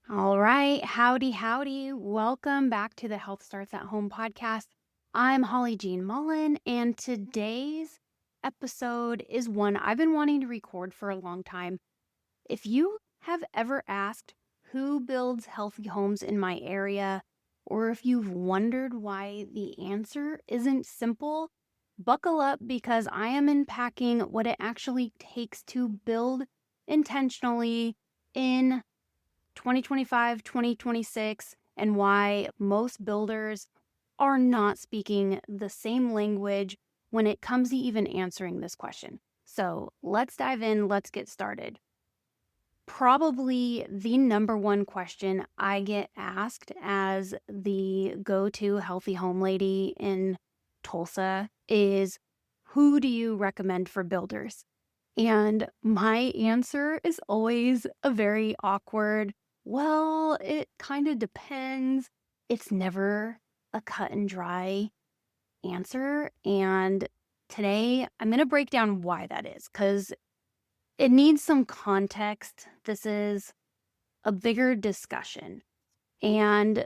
All right. Howdy, howdy. Welcome back to the Health Starts at Home podcast. I'm Holly Jean Mullen, and today's episode is one I've been wanting to record for a long time. If you have ever asked who builds healthy homes in my area, or if you've wondered why the answer isn't simple, buckle up because I am unpacking what it actually takes to build intentionally in 2025, 2026, and why most builders are not speaking the same language when it comes to even answering this question. So let's dive in, let's get started. Probably the number one question I get asked as the go-to healthy home lady in Tulsa is, who do you recommend for builders? And my answer is always a very awkward, well, it kind of depends. It's never a cut and dry answer. And today I'm going to break down why that is because it needs some context. This is a bigger discussion. And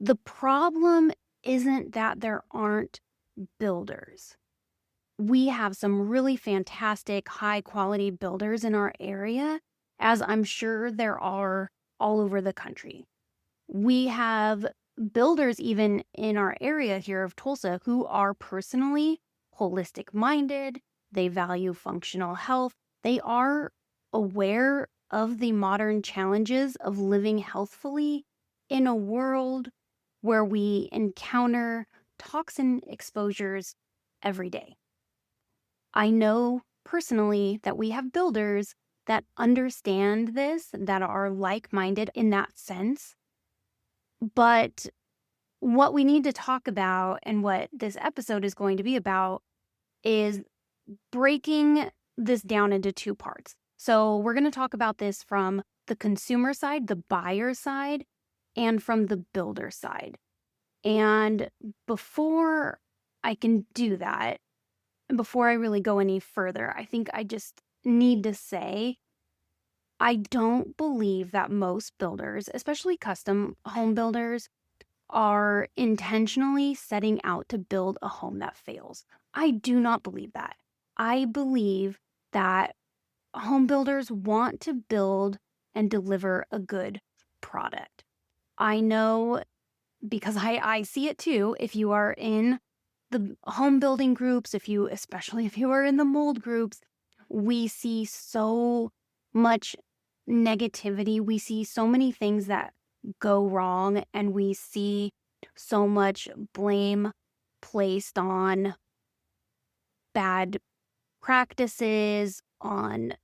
the problem isn't that there aren't builders. We have some really fantastic, high quality builders in our area, as I'm sure there are all over the country. We have builders even in our area here of Tulsa who are personally holistic minded. They value functional health. They are aware of the modern challenges of living healthfully in a world where we encounter toxin exposures every day. I know personally that we have builders that understand this, that are like-minded in that sense. But what we need to talk about and what this episode is going to be about is breaking this down into two parts. So we're going to talk about this from the consumer side, the buyer side, and from the builder side. And before I can do that, and before I really go any further, I think I just need to say, I don't believe that most builders, especially custom home builders, are intentionally setting out to build a home that fails. I do not believe that. I believe that home builders want to build and deliver a good product. I know because I see it too. If you are in the home building groups, especially if you are in the mold groups, we see so much negativity. We see so many things that go wrong, and we see so much blame placed on bad practices, on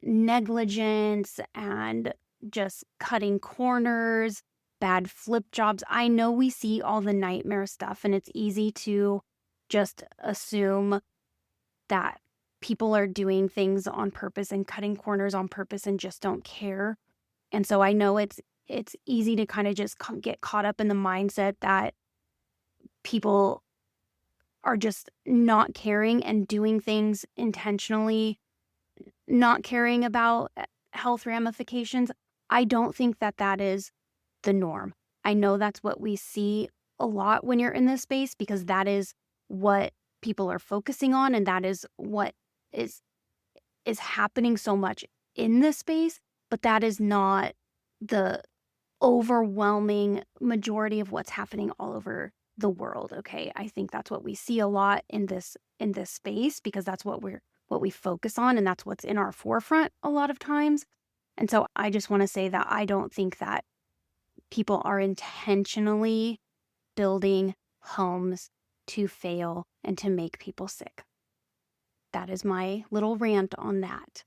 negligence, and just cutting corners, bad flip jobs. I know we see all the nightmare stuff, and it's easy to just assume that people are doing things on purpose and cutting corners on purpose and just don't care. And so I know it's easy to kind of just get caught up in the mindset that people are just not caring and doing things intentionally, not caring about health ramifications. I don't think that that is the norm. I know that's what we see a lot when you're in this space because that is what people are focusing on, and that is what is happening so much in this space, but that is not the overwhelming majority of what's happening all over the world. Okay, I think that's what we see a lot in this space because that's what we focus on, and that's what's in our forefront a lot of times. And so I just want to say that I don't think that people are intentionally building homes to fail and to make people sick. That is my little rant on that.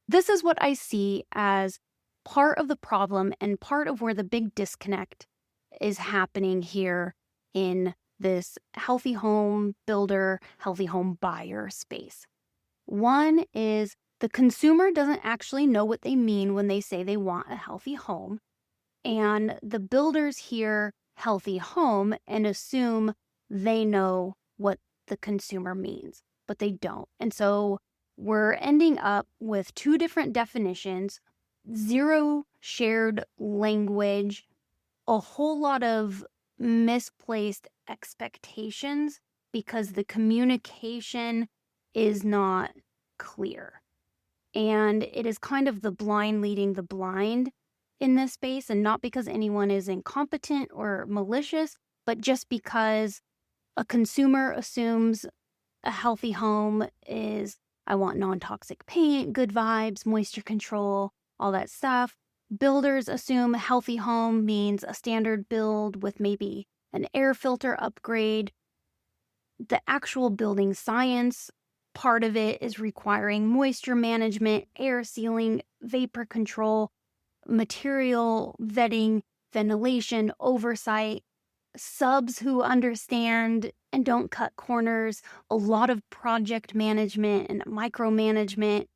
This is what I see as part of the problem and part of where the big disconnect is happening here in this healthy home builder, healthy home buyer space. One is the consumer doesn't actually know what they mean when they say they want a healthy home. And the builders hear healthy home and assume they know what the consumer means, but they don't. And so we're ending up with two different definitions. zero shared language, a whole lot of misplaced expectations because the communication is not clear. And it is kind of the blind leading the blind in this space, and not because anyone is incompetent or malicious, but just because a consumer assumes a healthy home is, I want non-toxic paint, good vibes, moisture control, all that stuff. Builders assume a healthy home means a standard build with maybe an air filter upgrade. The actual building science part of it is requiring moisture management, air sealing, vapor control, material vetting, ventilation, oversight, subs who understand and don't cut corners, a lot of project management and micromanagement.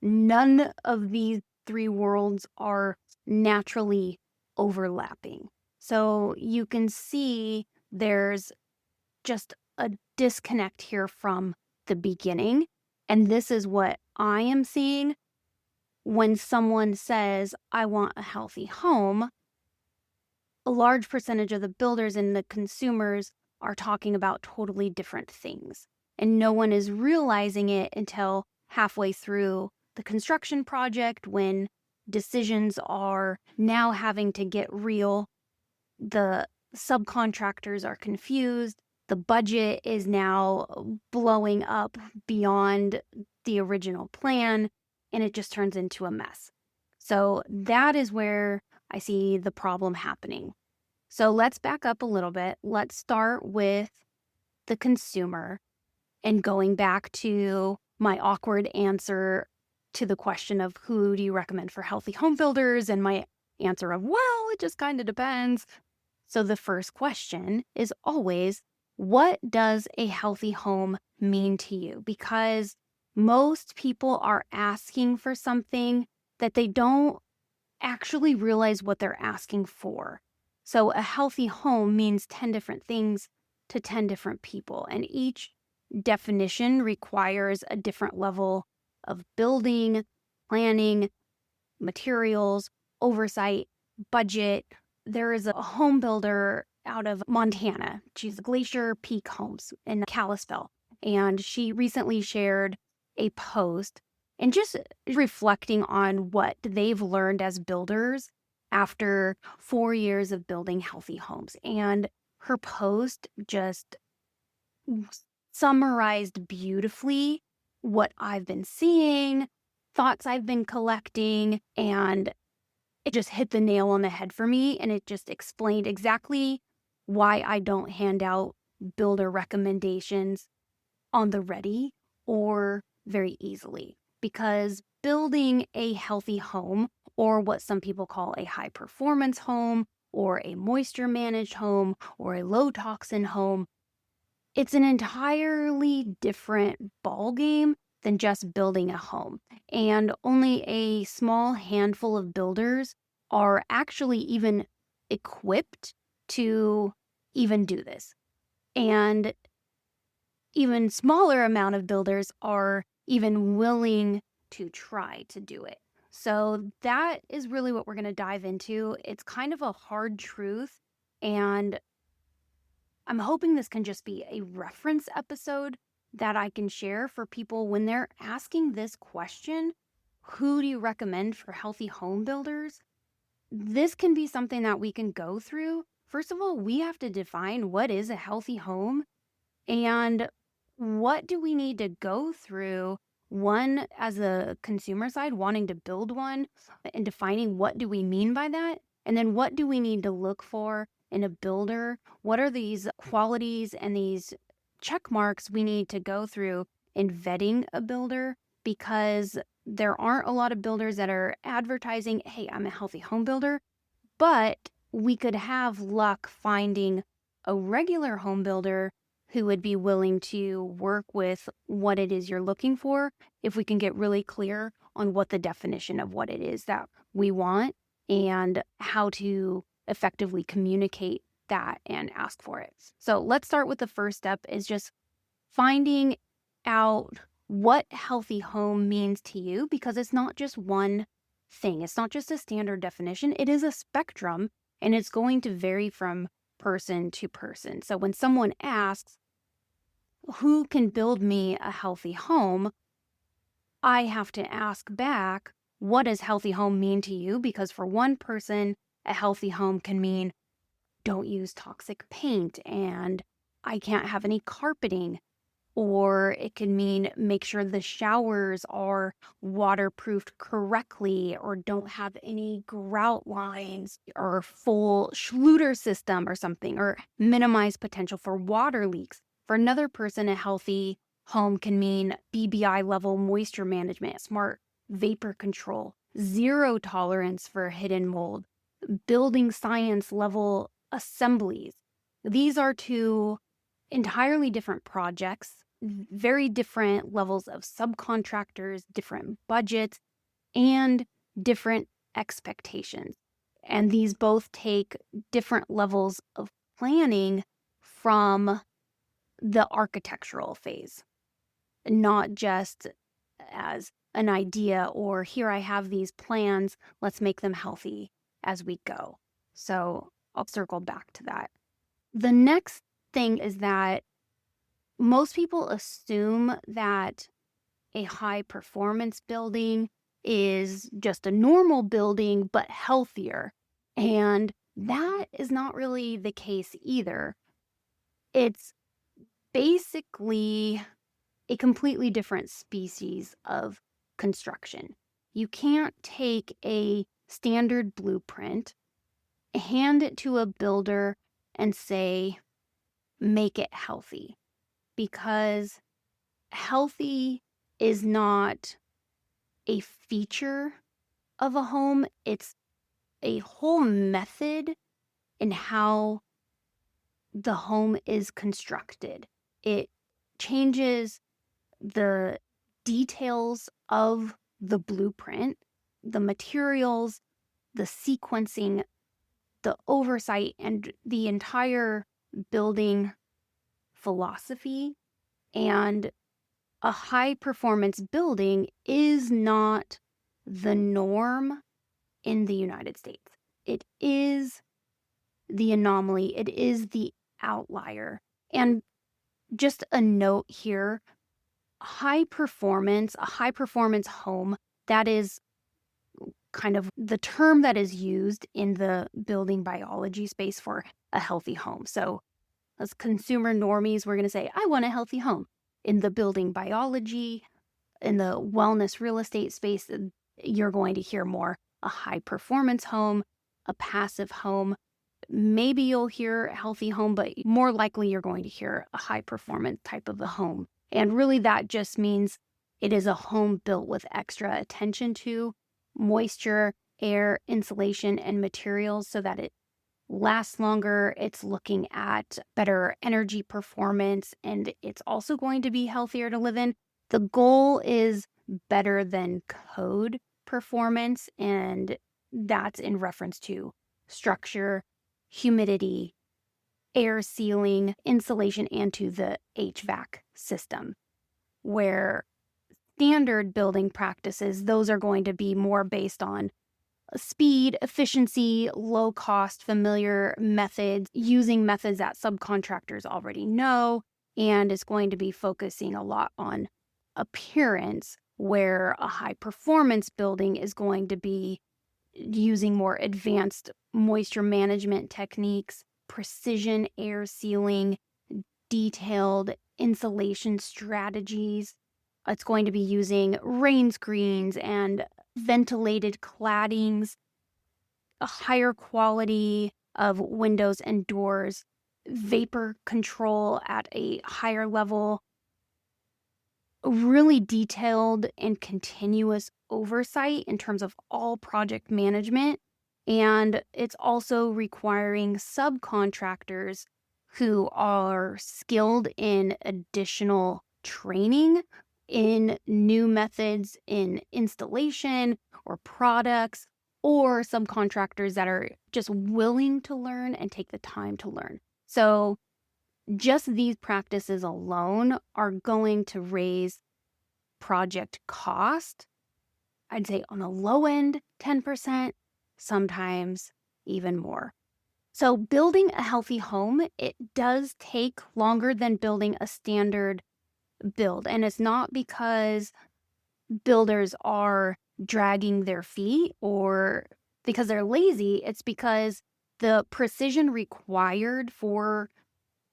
None of these three worlds are naturally overlapping. So you can see there's just a disconnect here from the beginning. And this is what I am seeing when someone says, I want a healthy home. A large percentage of the builders and the consumers are talking about totally different things. And no one is realizing it until halfway through the construction project, when decisions are now having to get real. The subcontractors are confused. The budget is now blowing up beyond the original plan, and it just turns into a mess. So that is where I see the problem happening. So let's back up a little bit. Let's start with the consumer and going back to my awkward answer to the question of who do you recommend for healthy home builders, and my answer of, well, it just kind of depends. So the first question is always, what does a healthy home mean to you? Because most people are asking for something that they don't actually realize what they're asking for. So a healthy home means 10 different things to 10 different people, and each definition requires a different level of building, planning, materials, oversight, budget. There is a home builder out of Montana. She's Glacier Peak Homes in Kalispell. And she recently shared a post and just reflecting on what they've learned as builders after 4 years of building healthy homes. And her post just summarized beautifully what I've been seeing, thoughts I've been collecting, and it just hit the nail on the head for me. And it just explained exactly why I don't hand out builder recommendations on the ready or very easily. Because building a healthy home, or what some people call a high performance home, or a moisture managed home, or a low toxin home, it's an entirely different ballgame than just building a home. And only a small handful of builders are actually even equipped to even do this. And even smaller amount of builders are even willing to try to do it. So that is really what we're going to dive into. It's kind of a hard truth, and I'm hoping this can just be a reference episode that I can share for people when they're asking this question, who do you recommend for healthy home builders? This can be something that we can go through. First of all, we have to define what is a healthy home and what do we need to go through. One, as a consumer side, wanting to build one and defining what do we mean by that? And then what do we need to look for in a builder? What are these qualities and these check marks we need to go through in vetting a builder? Because there aren't a lot of builders that are advertising, hey, I'm a healthy home builder, but we could have luck finding a regular home builder who would be willing to work with what it is you're looking for if we can get really clear on what the definition of what it is that we want and how to effectively communicate that and ask for it. So let's start with the first step, is just finding out what healthy home means to you, because it's not just one thing. It's not just a standard definition. It is a spectrum, and it's going to vary from person to person. So when someone asks, who can build me a healthy home? I have to ask back, what does healthy home mean to you? Because for one person, a healthy home can mean don't use toxic paint and I can't have any carpeting. Or it can mean make sure the showers are waterproofed correctly or don't have any grout lines or full Schluter system or something, or minimize potential for water leaks. For another person, a healthy home can mean BBI level moisture management, smart vapor control, zero tolerance for hidden mold, building science level assemblies. These are two entirely different projects, very different levels of subcontractors, different budgets, and different expectations. And these both take different levels of planning from the architectural phase, not just as an idea or here I have these plans, let's make them healthy as we go. So I'll circle back to that. The next thing is that most people assume that a high performance building is just a normal building, but healthier. And that is not really the case either. It's basically a completely different species of construction. You can't take a standard blueprint, hand it to a builder, and say, make it healthy. Because healthy is not a feature of a home, it's a whole method in how the home is constructed. It changes the details of the blueprint, the materials, the sequencing, the oversight, and the entire building philosophy. And a high performance building is not the norm in the United States. It is the anomaly. It is the outlier. And just a note here, a high performance home, that is kind of the term that is used in the building biology space for a healthy home. So as consumer normies, we're going to say, I want a healthy home. In the building biology, in the wellness real estate space, you're going to hear more a high performance home, a passive home. Maybe you'll hear healthy home, but more likely you're going to hear a high performance type of a home. And really that just means it is a home built with extra attention to moisture, air, insulation, and materials so that it lasts longer. It's looking at better energy performance, and it's also going to be healthier to live in. The goal is better than code performance, and that's in reference to structure, humidity, air sealing, insulation, and to the HVAC system. Where standard building practices, those are going to be more based on speed, efficiency, low cost, familiar methods, using methods that subcontractors already know, and is going to be focusing a lot on appearance, where a high performance building is going to be using more advanced moisture management techniques, precision air sealing, detailed insulation strategies. It's going to be using rain screens and ventilated claddings, a higher quality of windows and doors, vapor control at a higher level, really detailed and continuous oversight in terms of all project management. And it's also requiring subcontractors who are skilled in additional training in new methods in installation or products, or subcontractors that are just willing to learn and take the time to learn. So just these practices alone are going to raise project cost. I'd say on a low end, 10%, sometimes even more. So building a healthy home, it does take longer than building a standard build. And it's not because builders are dragging their feet or because they're lazy. It's because the precision required for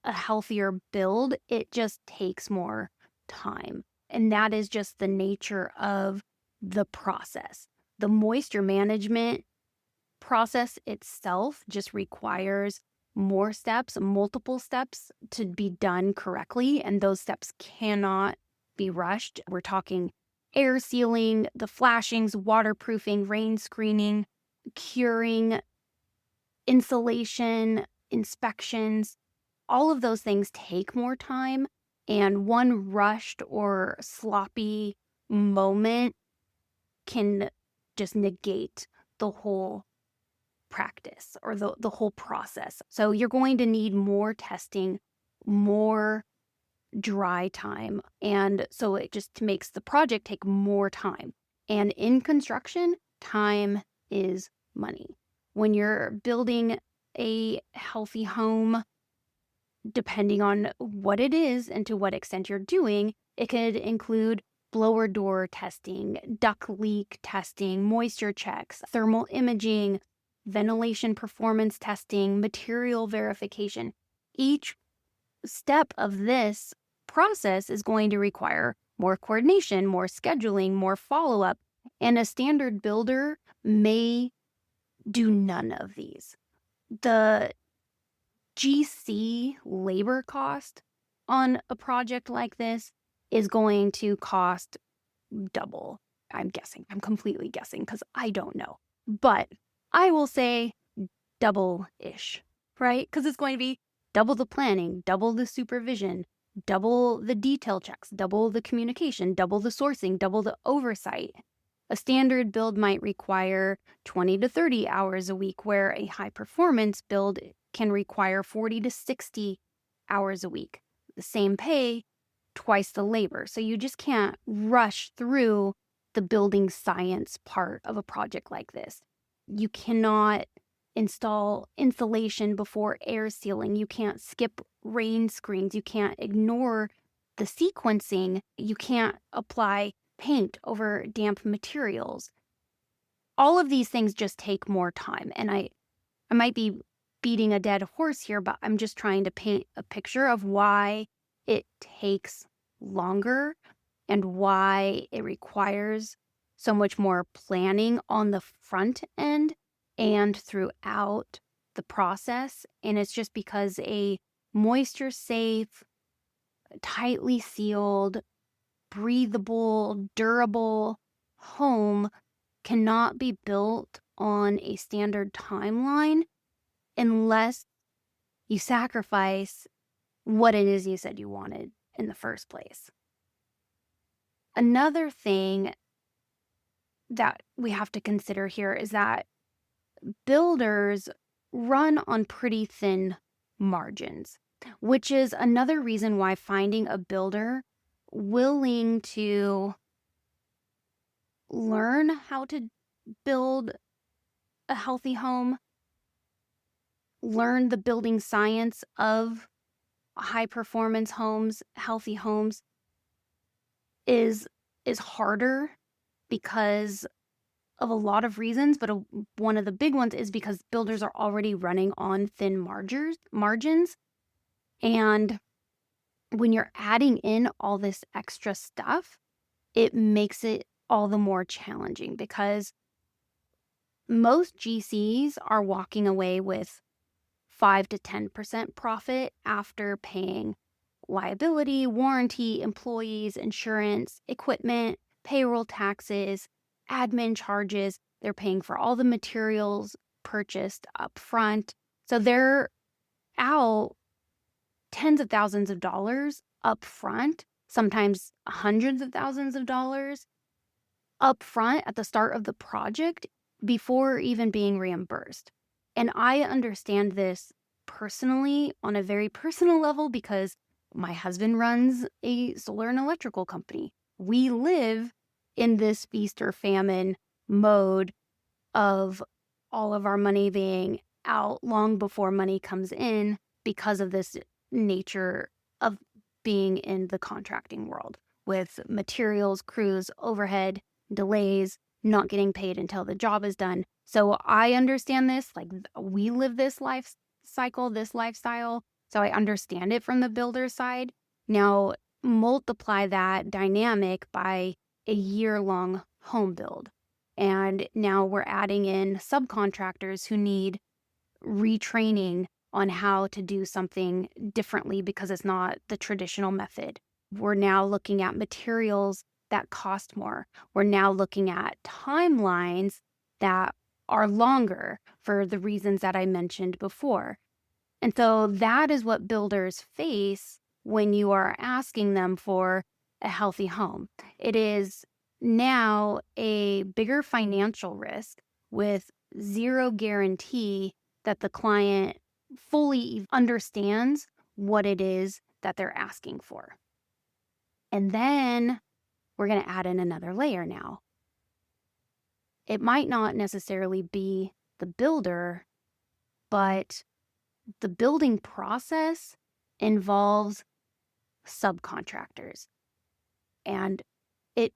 a healthier build, it just takes more time. And that is just the nature of the process. The moisture management process itself just requires more steps, multiple steps to be done correctly. And those steps cannot be rushed. We're talking air sealing, the flashings, waterproofing, rain screening, curing, insulation, inspections. All of those things take more time. And one rushed or sloppy moment can just negate the whole practice or the whole process. So you're going to need more testing, more dry time. And so it just makes the project take more time. And in construction, time is money. When you're building a healthy home, depending on what it is and to what extent you're doing, it could include blower door testing, duct leak testing, moisture checks, thermal imaging, ventilation performance testing, material verification. Each step of this process is going to require more coordination, more scheduling, more follow-up, and a standard builder may do none of these. The GC labor cost on a project like this is going to cost double. I'm guessing. I'm completely guessing because I don't know. But I will say double-ish, right? Because it's going to be double the planning, double the supervision, double the detail checks, double the communication, double the sourcing, double the oversight. A standard build might require 20 to 30 hours a week, where a high-performance build can require 40 to 60 hours a week. The same pay, twice the labor. So you just can't rush through the building science part of a project like this. You cannot install insulation before air sealing. You can't skip rain screens. You can't ignore the sequencing. You can't apply paint over damp materials. All of these things just take more time. And I might be beating a dead horse here, but I'm just trying to paint a picture of why it takes longer and why it requires so much more planning on the front end and throughout the process. And it's just because a moisture safe, tightly sealed, breathable, durable home cannot be built on a standard timeline unless you sacrifice what it is you said you wanted in the first place. Another thing that we have to consider here is that builders run on pretty thin margins, which is another reason why finding a builder willing to learn how to build a healthy home, learn the building science of high performance homes, healthy homes, is harder because of a lot of reasons, but one of the big ones is because builders are already running on thin margins. And when you're adding in all this extra stuff, it makes it all the more challenging because most GCs are walking away with 5 to 10% profit after paying liability, warranty, employees, insurance, equipment, payroll taxes, admin charges. They're paying for all the materials purchased up front. So they're out tens of thousands of dollars up front, sometimes hundreds of thousands of dollars up front at the start of the project before even being reimbursed. And I understand this personally on a very personal level because my husband runs a solar and electrical company. We live in this feast or famine mode of all of our money being out long before money comes in because of this nature of being in the contracting world with materials, crews, overhead, delays, not getting paid until the job is done. So I understand this, like we live this life cycle, this lifestyle. So I understand it from the builder side. Now multiply that dynamic by a year-long home build. And now we're adding in subcontractors who need retraining on how to do something differently because it's not the traditional method. We're now looking at materials that cost more. We're now looking at timelines that are longer for the reasons that I mentioned before. And so that is what builders face when you are asking them for a healthy home. It is now a bigger financial risk with zero guarantee that the client fully understands what it is that they're asking for. And then we're going to add in another layer now. It might not necessarily be the builder, but the building process involves subcontractors, and it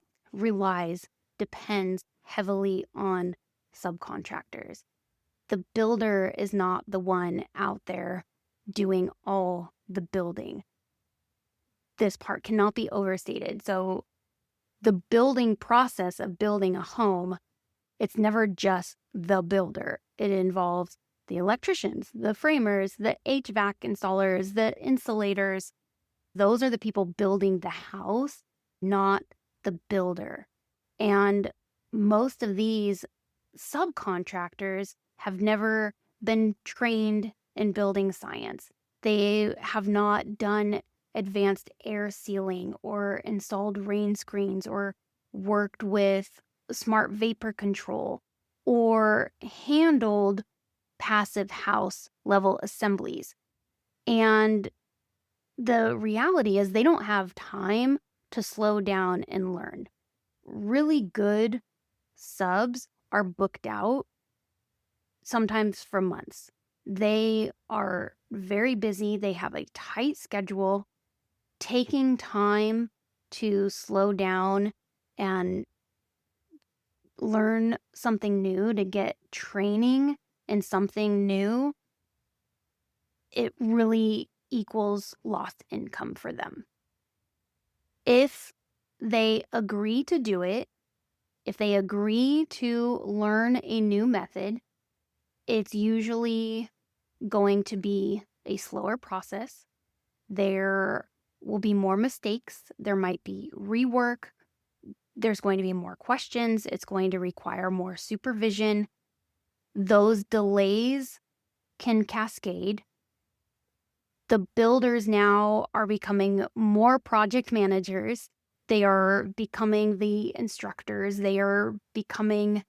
depends heavily on subcontractors. The builder is not the one out there doing all the building. This part cannot be overstated. So the building process of building a home, it's never just the builder. It involves the electricians, the framers, the HVAC installers, the insulators. Those are the people building the house, not the builder. And most of these subcontractors have never been trained in building science. They have not done advanced air sealing or installed rain screens or worked with smart vapor control or handled passive house level assemblies. And the reality is they don't have time to slow down and learn. Really good subs are booked out, sometimes for months. They are very busy. They have a tight schedule. Taking time to slow down and learn something new, to get training in something new, it really equals lost income for them. If they agree to do it, if they agree to learn a new method, it's usually going to be a slower process. There will be more mistakes. There might be rework. There's going to be more questions. It's going to require more supervision. Those delays can cascade. The builders now are becoming more project managers. They are becoming the instructors. They are becoming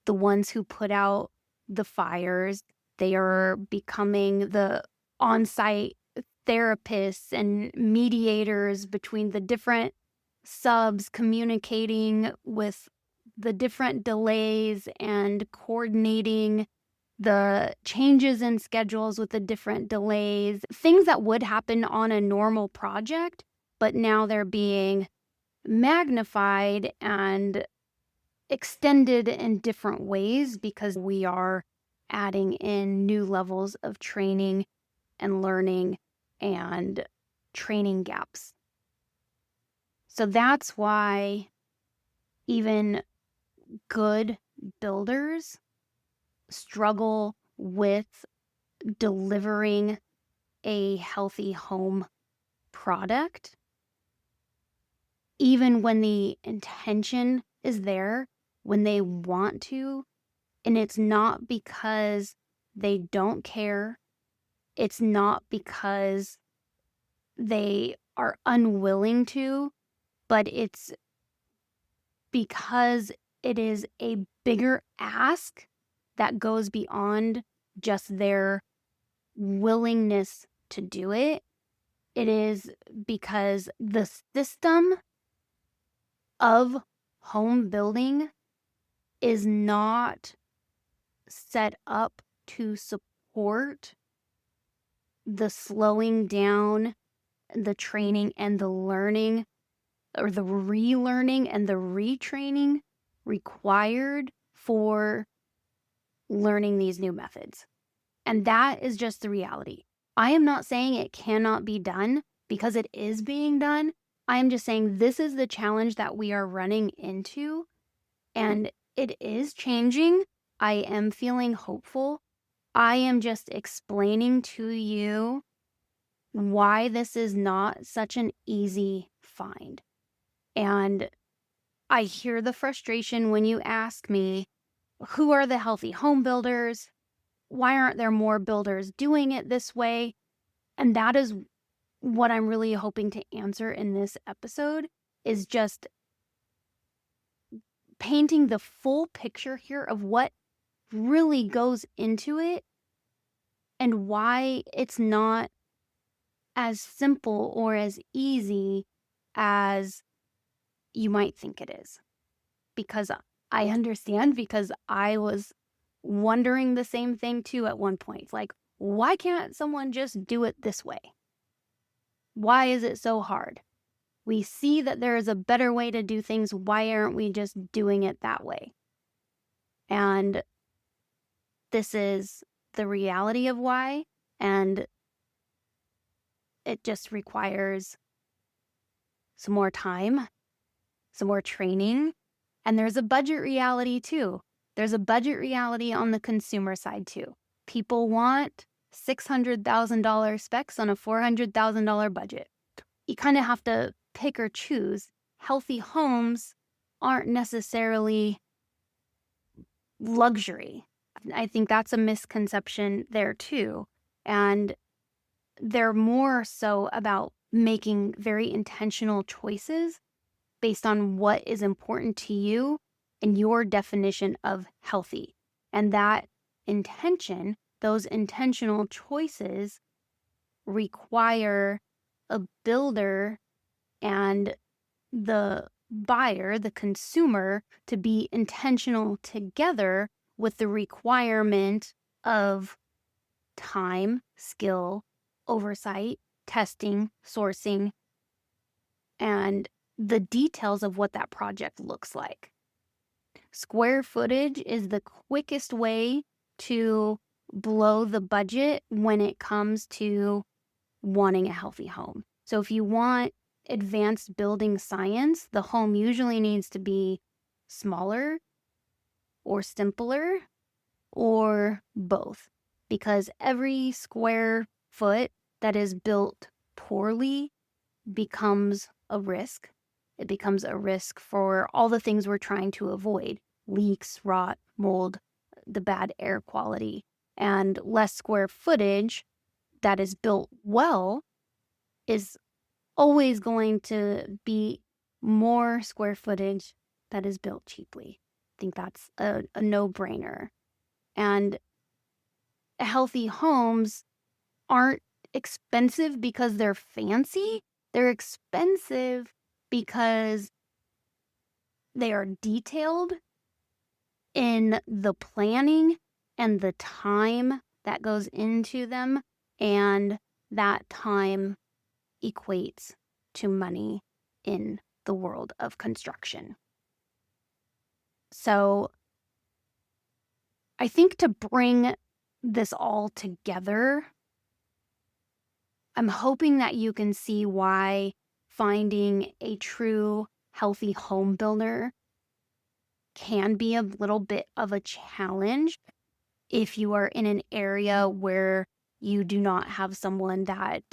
the ones who put out the fires. They are becoming the on-site therapists and mediators between the different subs, communicating with the different delays and coordinating the changes in schedules with the different delays, things that would happen on a normal project, but now they're being magnified and extended in different ways because we are adding in new levels of training and learning and training gaps. So that's why even good builders struggle with delivering a healthy home product, even when the intention is there, when they want to. And it's not because they don't care. It's not because they are unwilling to, but it's because it is a bigger ask that goes beyond just their willingness to do it. It is because the system of home building is not set up to support the slowing down, the training and the learning, or the relearning and the retraining required for learning these new methods. And that is just the reality. I am not saying it cannot be done, because it is being done. I am just saying this is the challenge that we are running into, and it is changing. I am feeling hopeful. I am just explaining to you why this is not such an easy find. And I hear the frustration when you ask me, who are the healthy home builders? Why aren't there more builders doing it this way? And that is what I'm really hoping to answer in this episode, is just painting the full picture here of what really goes into it and why it's not as simple or as easy as you might think it is. Because I understand, because I was wondering the same thing too at one point. Like, why can't someone just do it this way? Why is it so hard? We see that there is a better way to do things. Why aren't we just doing it that way? And this is the reality of why. And it just requires some more time, some more training. And there's a budget reality too. There's a budget reality on the consumer side too. People want $600,000 specs on a $400,000 budget. You kind of have to pick or choose. Healthy homes aren't necessarily luxury. I think that's a misconception there too. And they're more so about making very intentional choices based on what is important to you and your definition of healthy. And that intention, those intentional choices, require a builder and the buyer, the consumer, to be intentional together with the requirement of time, skill, oversight, testing, sourcing, and the details of what that project looks like. Square footage is the quickest way to blow the budget when it comes to wanting a healthy home. So if you want advanced building science, the home usually needs to be smaller or simpler or both, because every square foot that is built poorly becomes a risk. It becomes a risk for all the things we're trying to avoid: leaks, rot, mold, the bad air quality. And less square footage that is built well is always going to be more square footage that is built cheaply. I think that's a no-brainer. And healthy homes aren't expensive because they're fancy. They're expensive because they are detailed in the planning and the time that goes into them, and that time equates to money in the world of construction. So I think to bring this all together, I'm hoping that you can see why finding a true healthy home builder can be a little bit of a challenge if you are in an area where you do not have someone that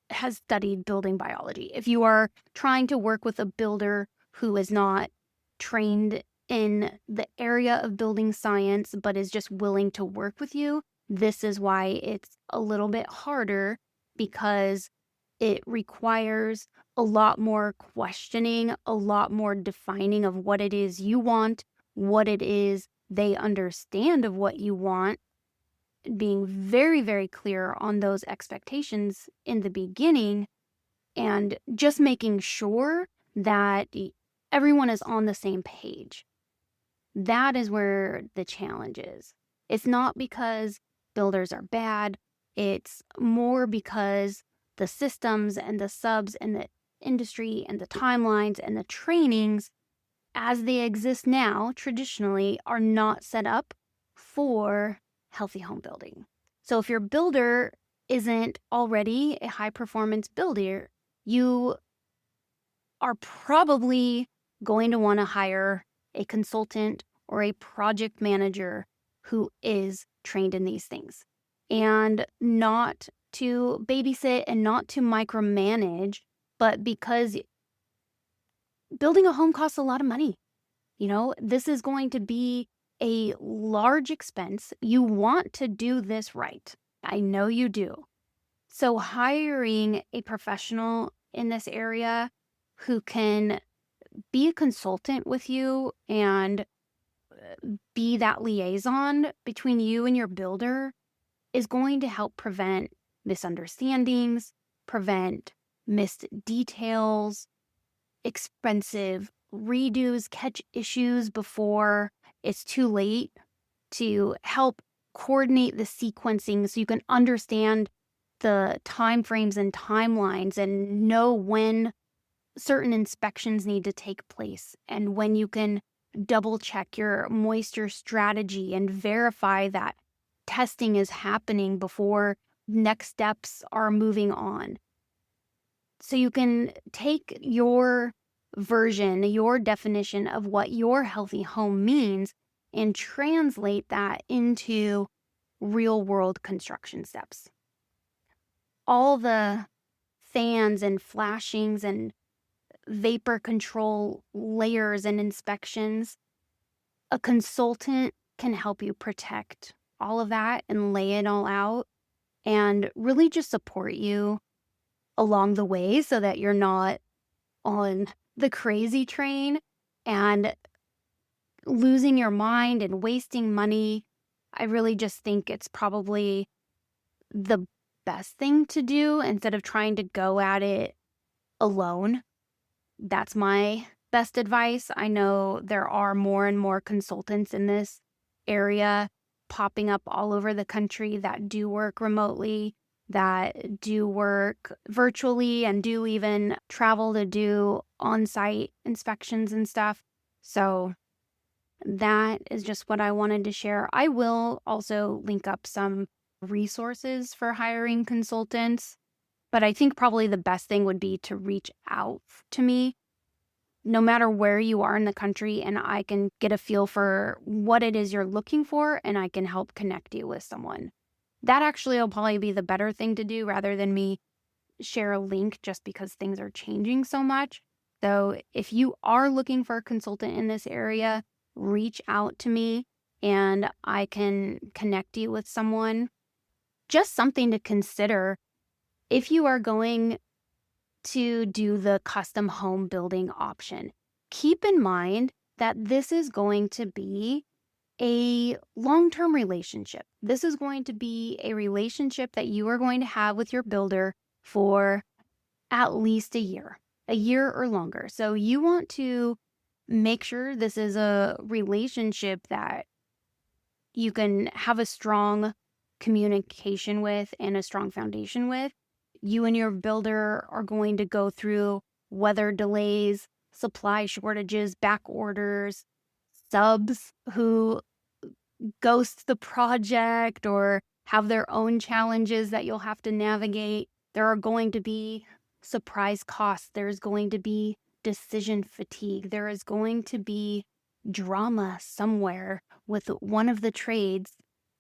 has studied building biology. If you are trying to work with a builder who is not trained in the area of building science but is just willing to work with you, this is why it's a little bit harder, because it requires a lot more questioning, a lot more defining of what it is you want, what it is they understand of what you want, being very, very clear on those expectations in the beginning, and just making sure that everyone is on the same page. That is where the challenge is. It's not because builders are bad. It's more because the systems and the subs and the industry and the timelines and the trainings as they exist now, traditionally, are not set up for healthy home building. So if your builder isn't already a high performance builder, you are probably going to want to hire a consultant or a project manager who is trained in these things, and not to babysit and not to micromanage, but because building a home costs a lot of money. This is going to be a large expense. You want to do this right. I know you do. So hiring a professional in this area who can be a consultant with you and be that liaison between you and your builder is going to help prevent misunderstandings, prevent missed details, expensive redos, catch issues before it's too late, to help coordinate the sequencing so you can understand the timeframes and timelines and know when certain inspections need to take place and when you can double check your moisture strategy and verify that testing is happening before next steps are moving on. So you can take your version, your definition of what your healthy home means and translate that into real world construction steps. All the fans and flashings and vapor control layers and inspections, a consultant can help you protect all of that and lay it all out and really just support you along the way so that you're not on the crazy train and losing your mind and wasting money. I really just think it's probably the best thing to do instead of trying to go at it alone. That's my best advice. I know there are more and more consultants in this area popping up all over the country that do work remotely, that do work virtually, and do even travel to do on-site inspections and stuff. So that is just what I wanted to share. I will also link up some resources for hiring consultants, but I think probably the best thing would be to reach out to me no matter where you are in the country, and I can get a feel for what it is you're looking for, and I can help connect you with someone. That actually will probably be the better thing to do rather than me share a link just because things are changing so much. So if you are looking for a consultant in this area, reach out to me and I can connect you with someone. Just something to consider if you are going to do the custom home building option. Keep in mind that this is going to be a long-term relationship. This is going to be a relationship that you are going to have with your builder for at least a year or longer. So you want to make sure this is a relationship that you can have a strong communication with and a strong foundation with. You and your builder are going to go through weather delays, supply shortages, back orders, subs who ghost the project or have their own challenges that you'll have to navigate. There are going to be surprise costs. There's going to be decision fatigue. There is going to be drama somewhere with one of the trades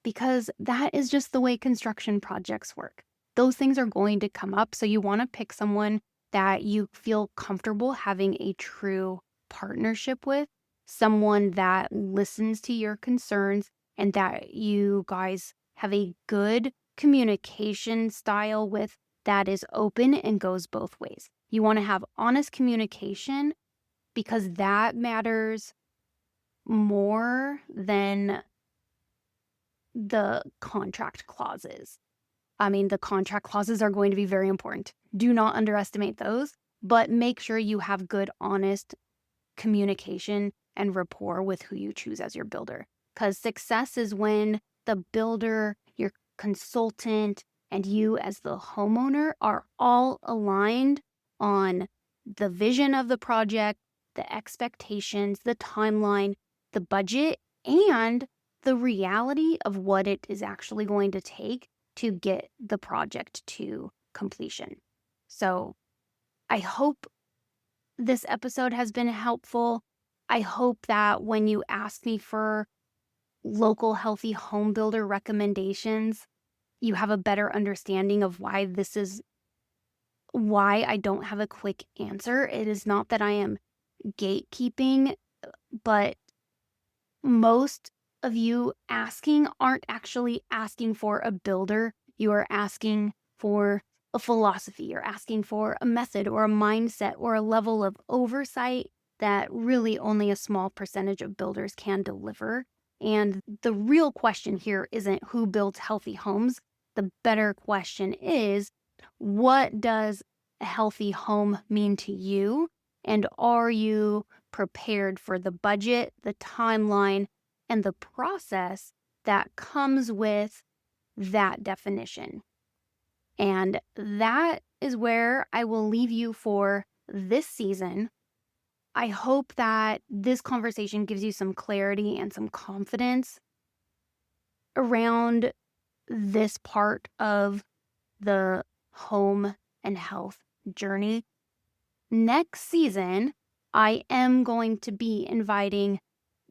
because that is just the way construction projects work. Those things are going to come up. So you want to pick someone that you feel comfortable having a true partnership with, someone that listens to your concerns and that you guys have a good communication style with that is open and goes both ways. You want to have honest communication because that matters more than the contract clauses. I mean, the contract clauses are going to be very important. Do not underestimate those, but make sure you have good, honest communication and rapport with who you choose as your builder. Because success is when the builder, your consultant, and you as the homeowner are all aligned on the vision of the project, the expectations, the timeline, the budget, and the reality of what it is actually going to take to get the project to completion. So I hope this episode has been helpful. I hope that when you ask me for local healthy home builder recommendations, you have a better understanding of why I don't have a quick answer. It is not that I am gatekeeping, but most of you asking aren't actually asking for a builder. You are asking for a philosophy. You're asking for a method or a mindset or a level of oversight that really only a small percentage of builders can deliver. And the real question here isn't who builds healthy homes. The better question is, what does a healthy home mean to you? And are you prepared for the budget, the timeline, and the process that comes with that definition? And that is where I will leave you for this season. I hope that this conversation gives you some clarity and some confidence around this part of the home and health journey. Next season, I am going to be inviting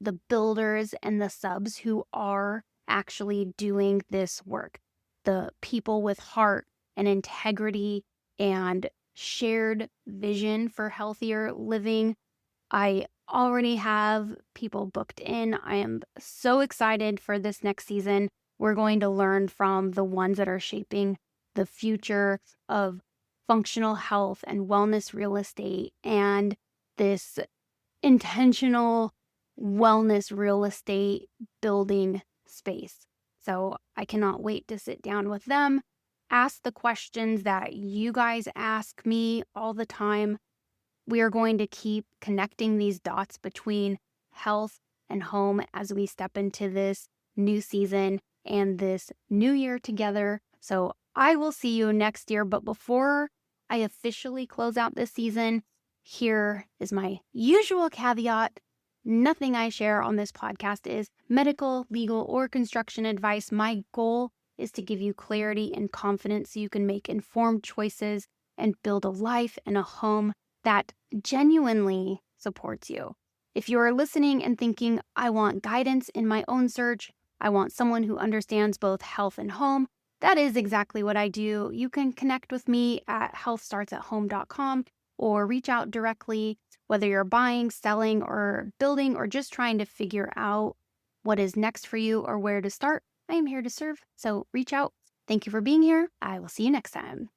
the builders and the subs who are actually doing this work, the people with heart and integrity and shared vision for healthier living. I already have people booked in. I am so excited for this next season. We're going to learn from the ones that are shaping the future of functional health and wellness real estate and this intentional wellness real estate building space. So I cannot wait to sit down with them, ask the questions that you guys ask me all the time. We are going to keep connecting these dots between health and home as we step into this new season and this new year together. So I will see you next year. But before I officially close out this season, here is my usual caveat. Nothing I share on this podcast is medical, legal, or construction advice. My goal is to give you clarity and confidence so you can make informed choices and build a life and a home that genuinely supports you. If you are listening and thinking, I want guidance in my own search, I want someone who understands both health and home, that is exactly what I do. You can connect with me at healthstartsathome.com or reach out directly, whether you're buying, selling, or building, or just trying to figure out what is next for you or where to start. I am here to serve, so reach out. Thank you for being here. I will see you next time.